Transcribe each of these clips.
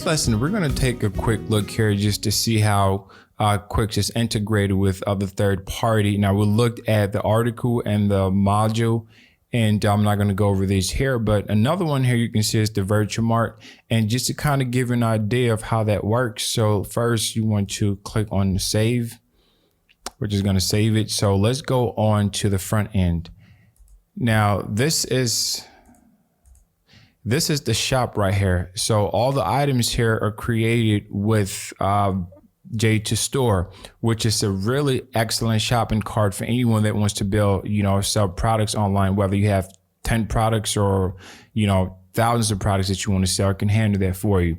this lesson, we're going to take a quick look here just to see how Quix is integrated with other third party. Now we looked at the article and the module, and I'm not going to go over these here, but another one here you can see is the virtual mart. And just to kind of give you an idea of how that works. So first you want to click on save. We're just going to save it. So let's go on to the front end. Now this is the shop right here. So all the items here are created with J2store, which is a really excellent shopping cart for anyone that wants to build, sell products online, whether you have 10 products or, thousands of products that you want to sell. It can handle that for you.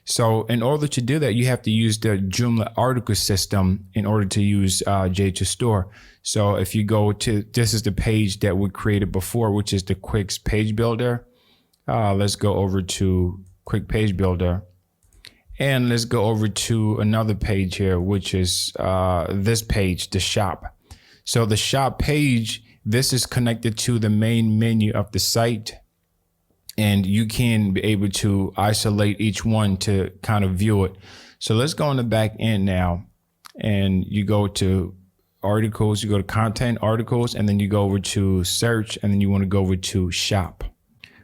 So in order to do that, you have to use the Joomla article system in order to use J2store. So if you go to, this is the page that we created before, which is the Quix page builder. Let's go over to Quix page builder, and let's go over to another page here, which is this page, the shop. So the shop page, this is connected to the main menu of the site, and you can be able to isolate each one to kind of view it. So let's go on the back end now, and you go to articles, you go to content articles, and then you go over to search, and then you want to go over to shop.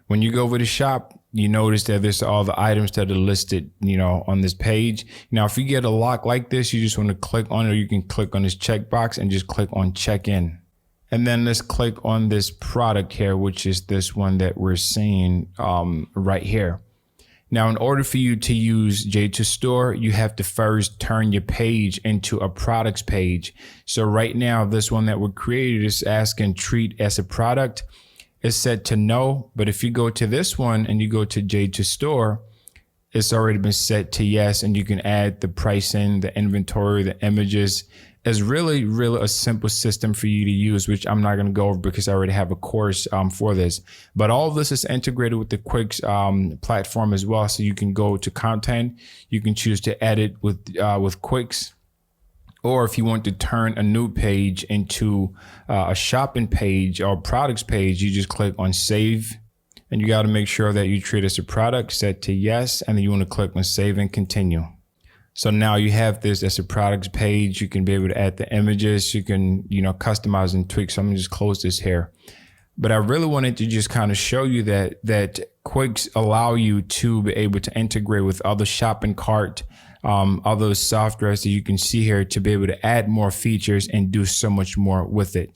When you go over to shop, you notice that there's all the items that are listed, on this page. Now, if you get a lock like this, you just want to click on it, or you can click on this checkbox and just click on check in. And then let's click on this product here, which is this one that we're seeing right here. Now, in order for you to use J2store, you have to first turn your page into a products page. So right now, this one that we created is asking treat as a product. It's set to no, but if you go to this one and you go to J2store, it's already been set to yes, and you can add the pricing, the inventory, the images. It's really a simple system for you to use, which I'm not going to go over because I already have a course for this. But all of this is integrated with the Quix platform as well. So you can go to content, you can choose to edit with Quix. Or if you want to turn a new page into a shopping page or products page, you just click on save, and you got to make sure that you treat it as a product, set to yes, and then you want to click on save and continue. So now you have this as a products page. You can be able to add the images. You can, customize and tweak. So I'm gonna just close this here. But I really wanted to just kind of show you that Quix allow you to be able to integrate with other shopping cart, other softwares that you can see here to be able to add more features and do so much more with it.